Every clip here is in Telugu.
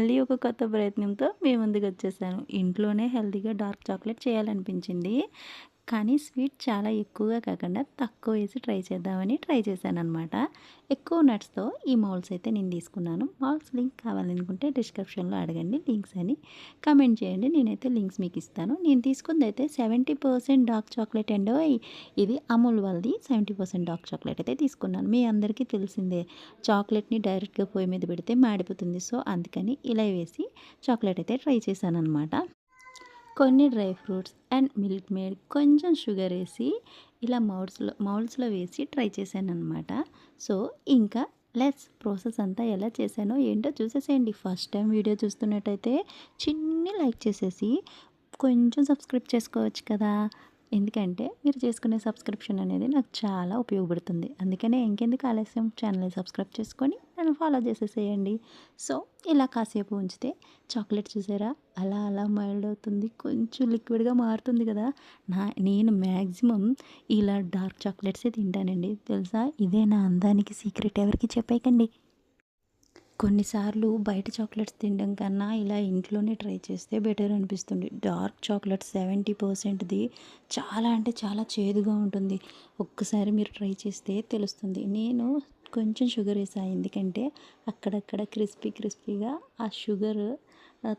మళ్ళీ ఒక కొత్త ప్రయత్నంతో మీ ముందుకొచ్చేసాను. ఇంట్లోనే హెల్తీగా డార్క్ చాక్లెట్ చేయాలనిపించింది. కానీ స్వీట్ చాలా ఎక్కువగా కాకుండా తక్కువ వేసి ట్రై చేశాననమాట. ఎక్కువ నట్స్‌తో ఈ మౌల్డ్స్ అయితే నేను తీసుకున్నాను. మౌల్డ్స్ లింక్ కావాలనుకుంటే డిస్క్రిప్షన్‌లో అడగండి. లింక్స్ అని కామెంట్ చేయండి. నేనైతే లింక్స్ మీకు ఇస్తాను. నేను తీసుకుందైతే 70% డార్క్ చాక్లెట్ అండోయ్! ఇది అమూల్ వాళ్ళది 70% డార్క్ చాక్లెట్ అయితే తీసుకున్నాను. మీ అందరికీ తెలిసిందే చాక్లెట్‌ని డైరెక్ట్‌గా పొయ్యి మీద పెడితే మాడిపోతుంది. సో, అందుకని ఇలా వేసి చాక్లెట్ అయితే ట్రై చేశాననమాట. కొన్ని dry fruits and milk made కొంచెం షుగర్ వేసి ఇలా మౌల్డ్స్లో వేసి ట్రై చేశాననమాట. సో, ఇంకా ప్రాసెస్ అంతా ఎలా చేశానో ఏంటో చూసేసేయండి. ఫస్ట్ టైం వీడియో చూస్తున్నట్టయితే చిన్ని లైక్ చేసేసి కొంచెం సబ్స్క్రైబ్ చేసుకోవచ్చు కదా. ఎందుకంటే మీరు చేసుకునే సబ్స్క్రిప్షన్ అనేది నాకు చాలా ఉపయోగపడుతుంది. అందుకనే ఇంకెందుకు ఆలస్యం, ఛానల్ని సబ్స్క్రైబ్ చేసుకొని నన్ను ఫాలో చేసేసేయండి. సో, ఇలా కాసేపు ఉంచితే చాక్లెట్ చూసారా అలా అలా మైల్డ్ అవుతుంది. కొంచెం లిక్విడ్గా మారుతుంది కదా. నేను మ్యాక్సిమం ఇలా డార్క్ చాక్లెట్సే తింటానండి. తెలుసా, ఇదే నా అందానికి సీక్రెట్. ఎవరికి చెప్పేయకండి. కొన్నిసార్లు బయట చాక్లెట్స్ తినడం కన్నా ఇలా ఇంట్లోనే ట్రై చేస్తే బెటర్ అనిపిస్తుంది. డార్క్ చాక్లెట్ 70%ది చాలా అంటే చాలా చేదుగా ఉంటుంది. ఒక్కసారి మీరు ట్రై చేస్తే తెలుస్తుంది. నేను కొంచెం షుగర్ వేసాను, ఎందుకంటే అక్కడక్కడ క్రిస్పీగా ఆ షుగర్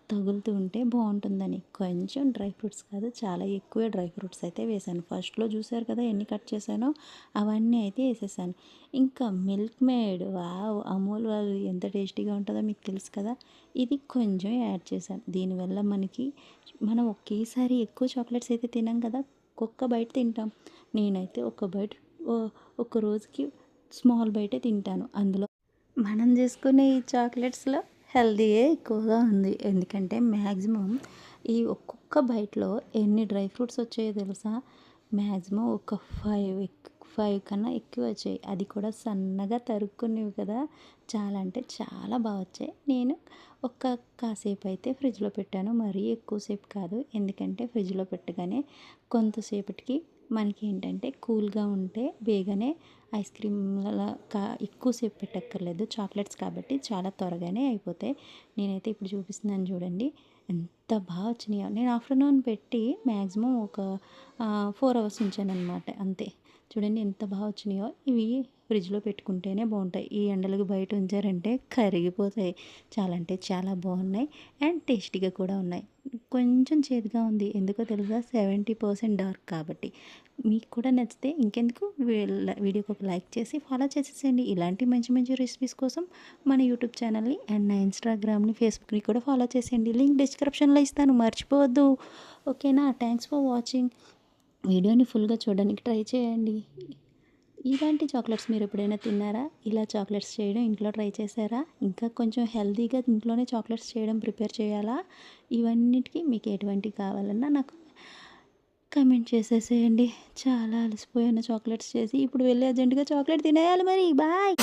తగులుతూ ఉంటే బాగుంటుందని. కొంచెం డ్రై ఫ్రూట్స్ కాదు, చాలా ఎక్కువ డ్రై ఫ్రూట్స్ అయితే వేసాను. ఫస్ట్లో చూసారు కదా ఎన్ని కట్ చేశానో, అవన్నీ అయితే వేసేసాను. ఇంకా మిల్క్ మేడ్, వావ్! అమూల్ వాళ్ళు ఎంత టేస్టీగా ఉంటుందో మీకు తెలుసు కదా. ఇది కొంచెం యాడ్ చేశాను. దీనివల్ల మనం ఒకేసారి ఎక్కువ చాక్లెట్స్ అయితే తినాం కదా, ఒక్క బైట్ తింటాం. నేనైతే ఒక రోజుకి స్మాల్ బైటే తింటాను. అందులో మనం చేసుకునే ఈ చాక్లెట్స్లో హెల్తీయే ఎక్కువగా ఉంది. ఎందుకంటే మ్యాక్సిమం ఈ ఒక్కొక్క బైట్లో ఎన్ని డ్రై ఫ్రూట్స్ వచ్చాయో తెలుసా. మ్యాక్సిమం ఒక 5 కన్నా ఎక్కువ వచ్చాయి. అది కూడా సన్నగా తరుక్కునేవి కదా. చాలా అంటే చాలా బాగా వచ్చాయి. నేను కాసేపు అయితే ఫ్రిడ్జ్లో పెట్టాను. మరీ ఎక్కువసేపు కాదు, ఎందుకంటే ఫ్రిడ్జ్లో పెట్టగానే కొంతసేపటికి మనకి ఏంటంటే కూల్గా ఉంటే బేగనే ఐస్ క్రీమ్‌లా ఎక్కువసేపు పెట్టక్కర్లేదు. చాక్లెట్స్ కాబట్టి చాలా త్వరగానే అయిపోతాయి. నేనైతే ఇప్పుడు చూపిస్తున్నాను చూడండి ఎంత బాగా వచ్చినాయో. నేను ఆఫ్టర్నూన్ పెట్టి మ్యాక్సిమం ఒక 4 అవర్స్ ఉంచాననమాట అంతే. చూడండి ఎంత బాగా వచ్చినాయో. ఇవి ఫ్రిడ్జ్లో పెట్టుకుంటేనే బాగుంటాయి. ఈ ఎండలకు బయట ఉంచారంటే కరిగిపోతాయి. చాలా అంటే చాలా బాగున్నాయి అండ్ టేస్టీగా కూడా ఉన్నాయి. కొంచెం చేదుగా ఉంది, ఎందుకో తెలుసా, 70% డార్క్ కాబట్టి. మీకు కూడా నచ్చితే ఇంకెందుకు వీడియోకి ఒక లైక్ చేసి ఫాలో చేసేసేయండి. ఇలాంటి మంచి మంచి రెసిపీస్ కోసం మన యూట్యూబ్ ఛానల్ని అండ్ నా ఇన్స్టాగ్రామ్ని, ఫేస్బుక్ని కూడా ఫాలో చేసేయండి. లింక్ డిస్క్రిప్షన్లో ఇస్తాను, మర్చిపోవద్దు. ఓకేనా. Thanks for watching. వీడియోని ఫుల్గా చూడడానికి ట్రై చేయండి. ఇలాంటి చాక్లెట్స్ మీరు ఎప్పుడైనా తిన్నారా? ఇలా చాక్లెట్స్ చేయడం ఇంట్లో ట్రై చేశారా? ఇంకా కొంచెం హెల్తీగా ఇంట్లోనే చాక్లెట్స్ చేయడం ప్రిపేర్ చేయాలా? ఇవన్నిటికీ మీకు ఎటువంటివి కావాలన్నా నాకు కమెంట్ చేసేసేయండి. చాలా అలసిపోయాను చాక్లెట్స్ చేసి. ఇప్పుడు వెళ్ళి అర్జెంటుగా చాక్లెట్ తినేయాలి మరి. బాయ్.